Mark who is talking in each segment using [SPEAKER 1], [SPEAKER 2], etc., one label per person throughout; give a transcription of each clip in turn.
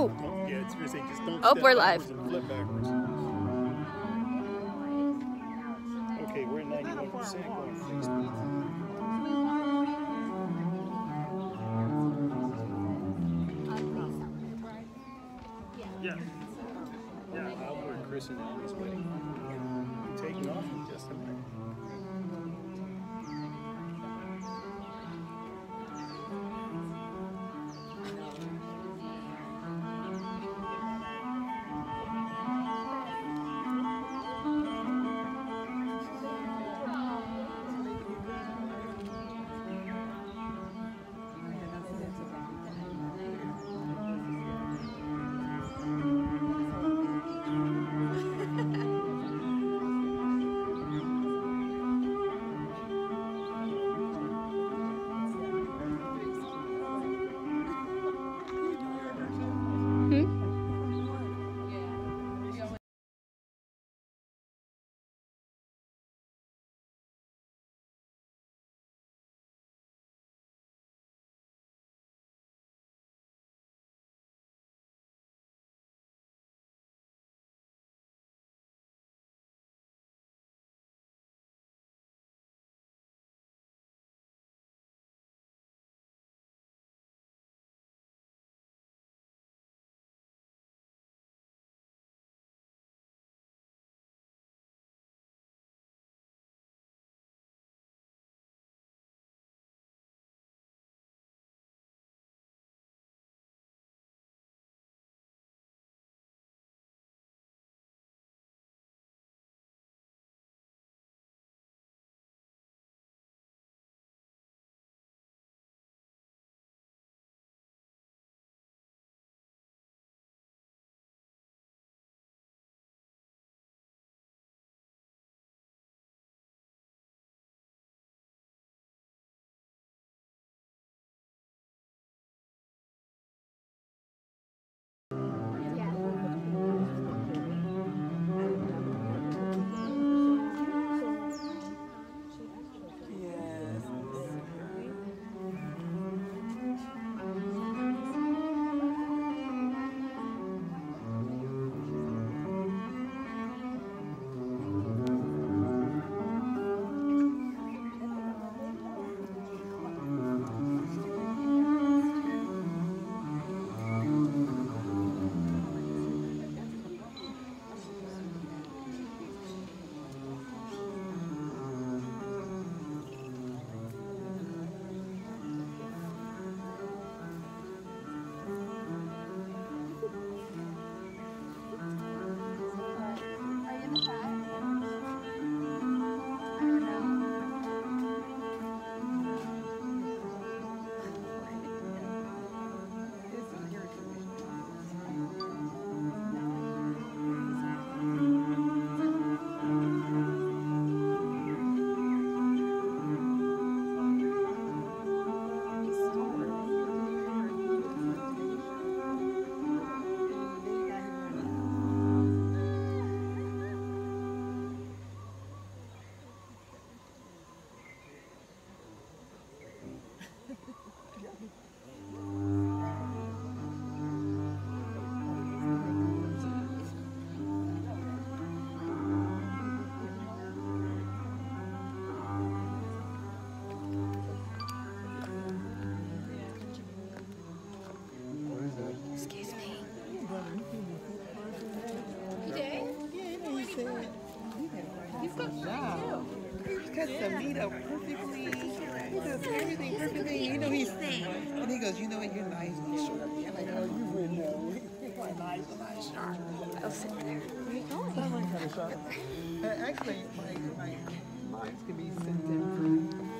[SPEAKER 1] Ooh.
[SPEAKER 2] Oh, yeah, it's just don't
[SPEAKER 1] Oh,
[SPEAKER 2] step
[SPEAKER 1] we're
[SPEAKER 2] backwards
[SPEAKER 1] live.
[SPEAKER 2] and flip backwards. Okay, we're at 91% going fixed. Yeah. Yeah, out where Chris and Ellie's wedding. We're taking off in just a minute.
[SPEAKER 3] Cuts the meat up perfectly. He does everything perfectly. You know and he goes, you know what, you're nice and short. I'm like, oh, you would know. You're nice and sharp.
[SPEAKER 1] I'll sit there. Where are you going?
[SPEAKER 3] Someone kind of sharp. Actually, mine can be sent in for.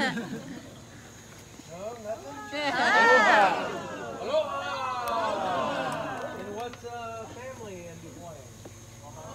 [SPEAKER 4] No, nothing? Aloha! Aloha! And what's family in Des Moines?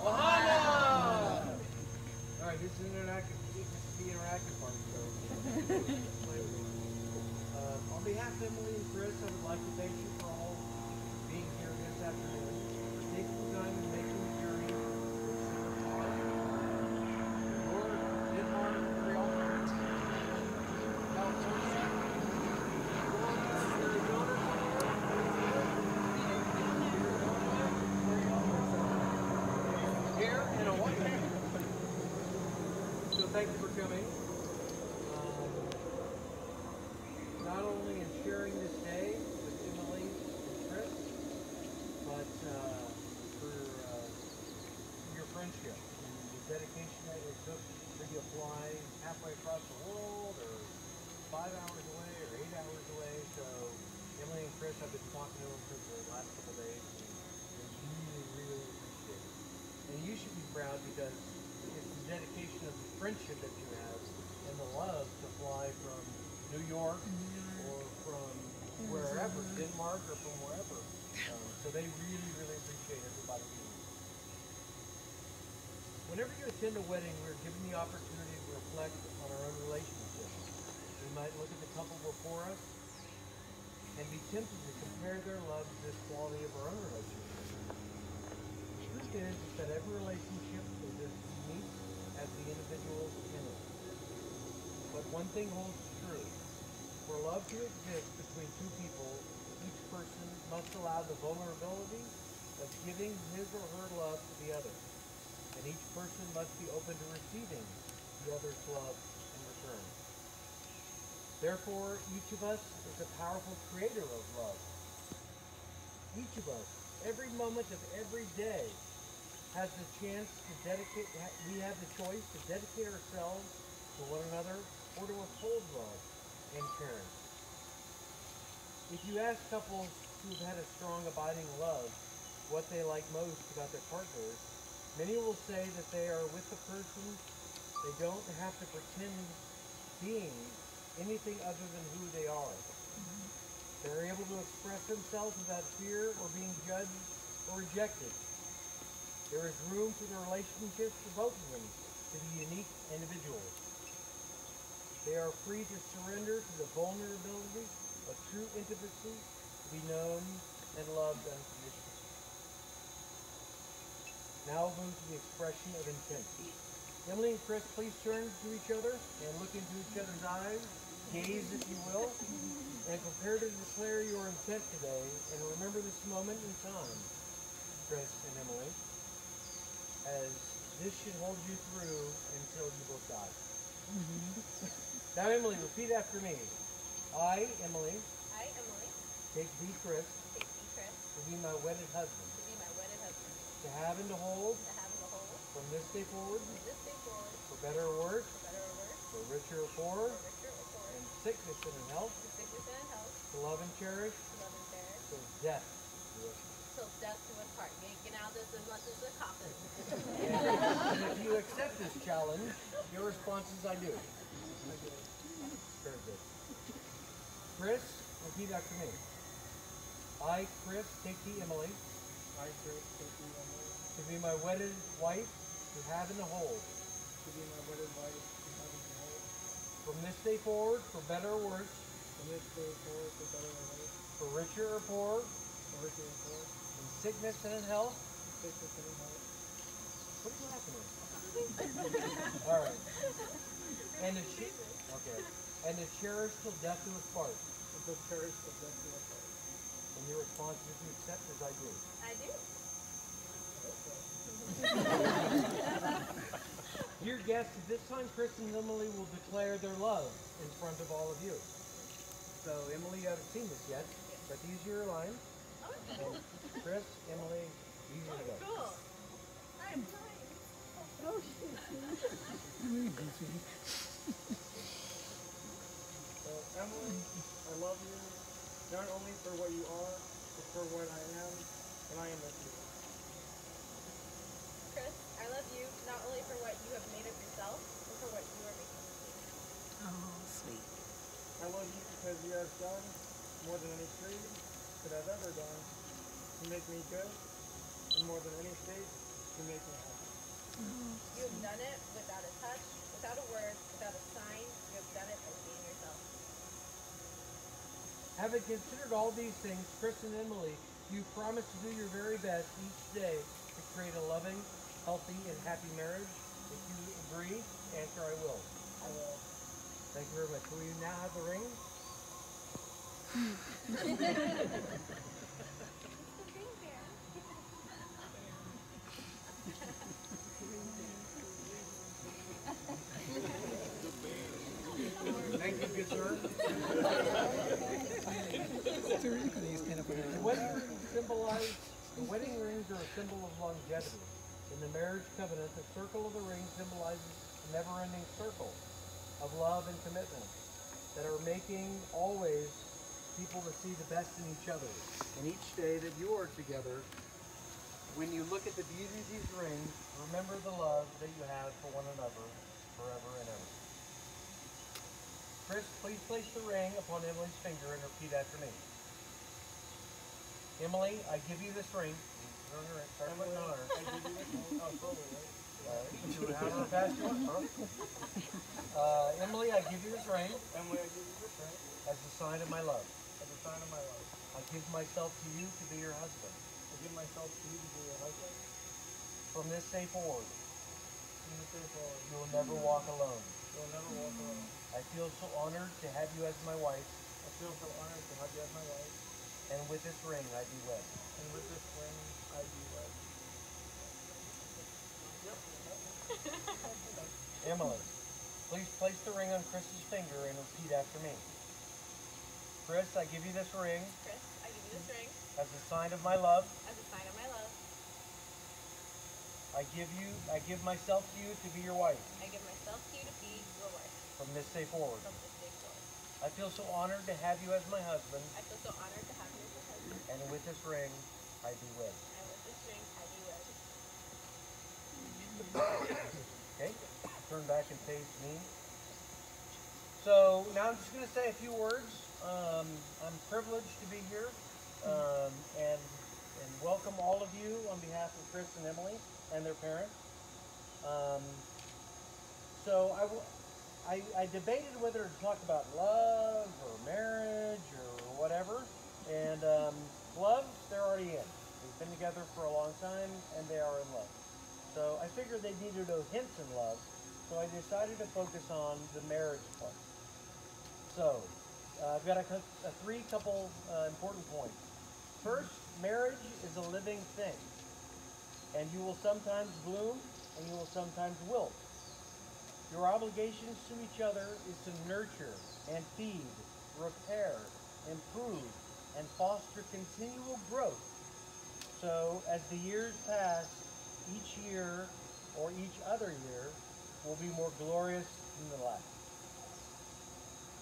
[SPEAKER 4] Ohana! All right, this is an interactive. This is the interactive part. So play with me. On behalf of Emily and Chris, I would like to thank you for all being here this afternoon, for taking the time and making the journey. Denmark, Montreal, California, Arizona, here in Oahu. So thank you for coming. Not only in sharing this day with Emily and Chris, but for your friendship and the dedication that it took for you to fly halfway across the world, or 5 hours away, or 8 hours away. So Emily and Chris, I've been talking to them for the last couple days, and they really, really appreciate it. And you should be proud because it's the dedication of the friendship that you have and the love to fly from New York or from wherever, Denmark or from wherever. So they really, really appreciate everybody being here. Whenever you attend a wedding, we're given the opportunity to reflect on our own relationship. We might look at the couple before us and be tempted to compare their love to this quality of our own relationship. The truth is that every relationship is as unique as the individuals in it. But one thing holds true. For love to exist between two people, each person must allow the vulnerability of giving his or her love to the other. And each person must be open to receiving the other's love in return. Therefore, each of us is a powerful creator of love. Each of us, every moment of every day, has the chance to dedicate, we have the choice to dedicate ourselves to one another or to withhold love and caring. If you ask couples who've had a strong, abiding love what they like most about their partners, many will say that they are with the person they don't have to pretend being anything other than who they are. They're able to express themselves without fear or being judged or rejected. There is room for the relationships for both of them to be unique individuals. They are free to surrender to the vulnerability of true intimacy, to be known and loved unconditionally. Now we'll move to the expression of intent. Emily and Chris, please turn to each other and look into each other's eyes, gaze if you will, and prepare to declare your intent today. And remember this moment in time, Chris and Emily, as this should hold you through until you both die. Now, Emily, repeat after me. I, Emily, take thee, Chris, to be my wedded husband, to have and to hold, from this day forward, for better or worse, for richer or poorer, in sickness and in health, to love and cherish, till death do us part.
[SPEAKER 1] Till death do us part. You ain't getting out of this unless it's a coffin.
[SPEAKER 4] And if you accept this challenge, your response is I do. Very good. Chris, repeat after me. I, Chris, take thee, Emily, to be my wedded wife, to have and to hold. From this day forward, for better or worse, for richer or poorer, in sickness and in health. What are you laughing at? All right. And to cherish till death do us part. And your response is to accept as I do.
[SPEAKER 1] I do.
[SPEAKER 4] Dear guests, at this time, Chris and Emily will declare their love in front of all of you. So, Emily, you haven't seen this yet, but these are your lines. And Chris, Emily, these are the
[SPEAKER 1] Cool. I'm fine. Oh, shit.
[SPEAKER 5] Emily, I love you, not only for what you are, but for what I am, and I am with you.
[SPEAKER 1] Chris, I love you not only for what you have made of yourself, but for what you are making of me.
[SPEAKER 3] Oh, sweet.
[SPEAKER 5] I love you because you have done more than any creed could have ever done to make me good, and more than any state to make me happy.
[SPEAKER 1] You have done it without a touch, without a word, without a sign. You have done it by being yourself.
[SPEAKER 4] Having considered all these things, Chris and Emily, you promise to do your very best each day to create a loving, healthy, and happy marriage. If you agree, answer I will.
[SPEAKER 5] I will.
[SPEAKER 4] Thank you very much. Will you now have the ring? Thank you, good sir. The wedding rings are a symbol of longevity. In the marriage covenant, the circle of the ring symbolizes a never-ending circle of love and commitment that are making always people to see the best in each other. And each day that you are together, when you look at the beauty of these rings, remember the love that you have for one another forever and ever. Chris, please place the ring upon Emily's finger and repeat after me. Emily, I give you this ring. Start putting on her.
[SPEAKER 5] I give you this one. Oh, totally, right?
[SPEAKER 4] Do it however fast you want, huh? Emily, I give you this ring
[SPEAKER 5] Emily, I give you this ring
[SPEAKER 4] as a sign of my love.
[SPEAKER 5] as a sign of my love.
[SPEAKER 4] I give myself to you to be your husband.
[SPEAKER 5] I give myself to you to be your husband.
[SPEAKER 4] From this day forward,
[SPEAKER 5] From this day forward,
[SPEAKER 4] you will never walk alone.
[SPEAKER 5] you will never walk alone.
[SPEAKER 4] I feel so honored to have you as my wife,
[SPEAKER 5] I feel so honored to have you as my wife,
[SPEAKER 4] and with this ring I be wed.
[SPEAKER 5] and with this ring, I be wed.
[SPEAKER 4] Emily, please place the ring on Chris's finger and repeat after me. Chris, I give you this ring
[SPEAKER 1] Chris, I give you this ring
[SPEAKER 4] as a sign of my love.
[SPEAKER 1] as a sign of my love.
[SPEAKER 4] I give myself to you to be your wife
[SPEAKER 1] I give myself to you to be your wife
[SPEAKER 4] from this day forward.
[SPEAKER 1] from this day forward.
[SPEAKER 4] I feel so honored to have you as my husband,
[SPEAKER 1] I feel so honored to have you as my husband,
[SPEAKER 4] and with this ring I be wed.
[SPEAKER 1] and with this ring I be wed.
[SPEAKER 4] Okay, turn back and face me. So now I'm just going to say a few words. I'm privileged to be here and welcome all of you on behalf of Chris and Emily and their parents. So I debated whether to talk about love or marriage or whatever. And love, they're already in. They've been together for a long time and they are in love. So I figured they needed no hints in love, so I decided to focus on the marriage part. So I've got three important points. First, marriage is a living thing, and you will sometimes bloom and you will sometimes wilt. Your obligations to each other is to nurture and feed, repair, improve, and foster continual growth. So as the years pass, each year or each other year will be more glorious than the last.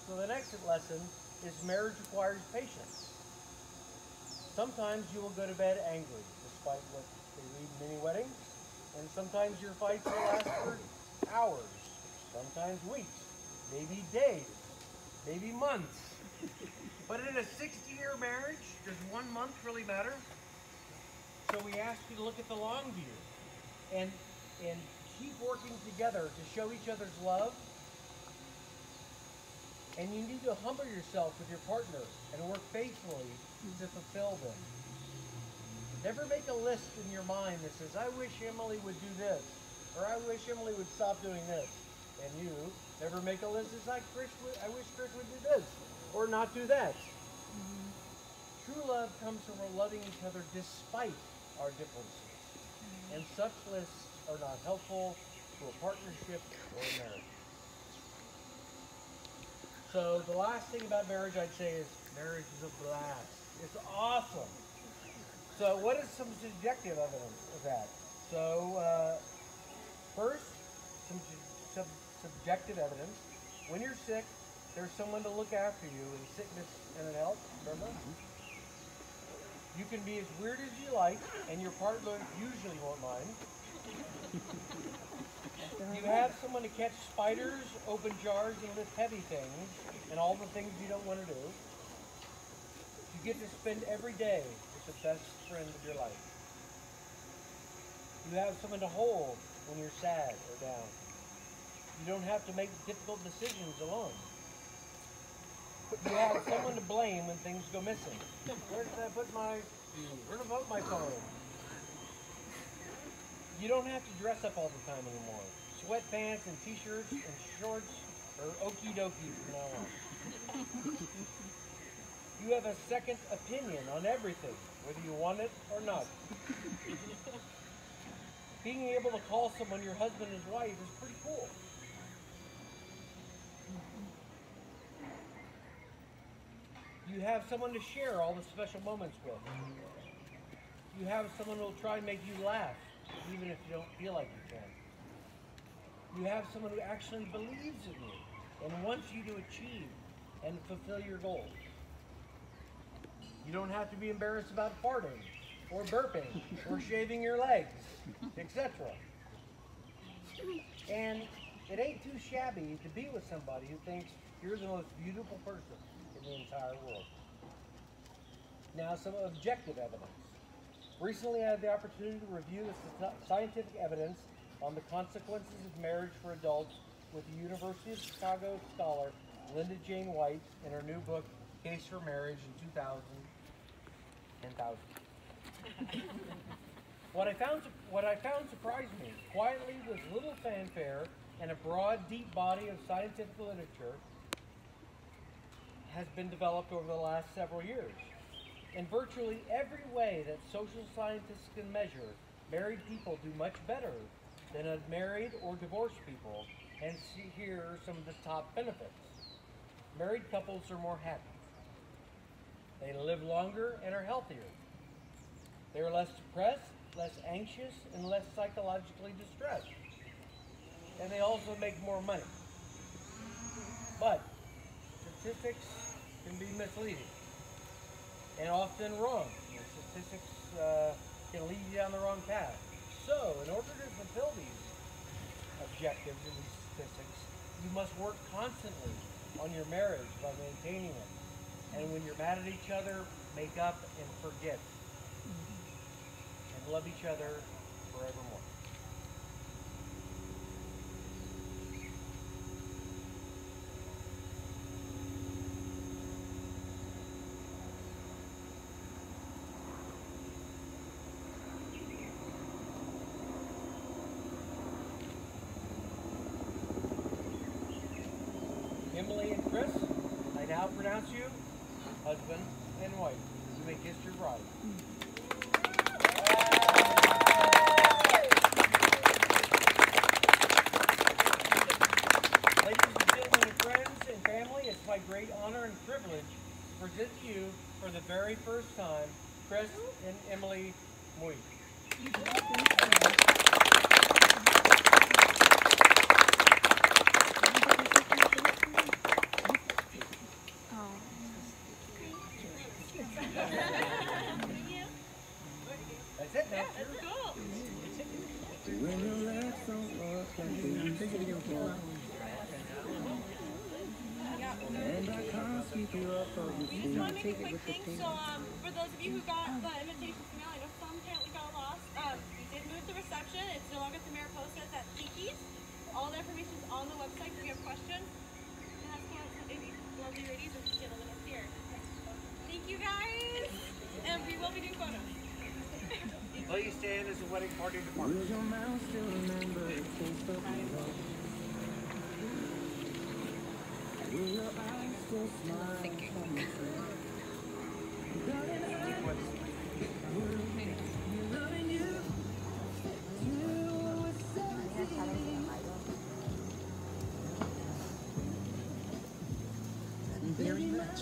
[SPEAKER 4] So the next lesson is marriage requires patience. Sometimes you will go to bed angry, despite what they read in many weddings, and sometimes your fights will last for hours, sometimes weeks, maybe days, maybe months. But in a 60-year marriage, does 1 month really matter? So we ask you to look at the long view and keep working together to show each other's love. And you need to humble yourself with your partner and work faithfully to fulfill them. Never make a list in your mind that says, I wish Emily would do this, or I wish Emily would stop doing this. And you never make a list that says, I wish Chris would do this, or not do that. True love comes from loving each other despite our differences. And such lists are not helpful to a partnership or a marriage. So the last thing about marriage I'd say is marriage is a blast. It's awesome. So what is some subjective evidence of that? So first, some subjective evidence. When you're sick, there's someone to look after you in sickness and in health, remember? You can be as weird as you like, and your partner usually won't mind. You have someone to catch spiders, open jars, and lift heavy things, and all the things you don't want to do. You get to spend every day with the best friend of your life. You have someone to hold when you're sad or down. You don't have to make difficult decisions alone. You have someone to blame when things go missing. Where did I put my phone? You don't have to dress up all the time anymore. Sweatpants and t-shirts and shorts are okie dokie from now on. You have a second opinion on everything, whether you want it or not. Being able to call someone your husband and wife is pretty cool. You have someone to share all the special moments with. You have someone who will try and make you laugh, even if you don't feel like you can. You have someone who actually believes in you and wants you to achieve and fulfill your goals. You don't have to be embarrassed about farting, or burping, or shaving your legs, etc. And it ain't too shabby to be with somebody who thinks you're the most beautiful person in the entire world. Now, some objective evidence. Recently, I had the opportunity to review the scientific evidence on the consequences of marriage for adults with the University of Chicago scholar Linda Jane White in her new book, Case for Marriage in 2000. What I found surprised me. Quietly, with little fanfare and a broad, deep body of scientific literature has been developed over the last several years. In virtually every way that social scientists can measure, married people do much better than unmarried or divorced people, and here are some of the top benefits. Married couples are more happy. They live longer and are healthier. They are less depressed, less anxious, and less psychologically distressed. And they also make more money. But statistics can be misleading and often wrong. Statistics can lead you down the wrong path. So, in order to fulfill these objectives and these statistics, you must work constantly on your marriage by maintaining it. And when you're mad at each other, make up and forget. And love each other forevermore. Emily and Chris, I now pronounce you husband and wife. You may kiss your bride. Ladies and gentlemen and friends and family, it's my great honor and privilege to present to you for the very first time, Chris and Emily Mui. That's it, man.
[SPEAKER 6] Just want to make a quick thing. So, for those of you who got the invitations email, I know some apparently got lost. We did move the reception. It's no longer at the Mariposa. It's at Tiki's. All the information is on the website. If you have questions, it has lovely ladies and gentlemen up here. Thank you guys, and we will be doing photos.
[SPEAKER 4] Please stand as the wedding party departs.
[SPEAKER 3] Very much.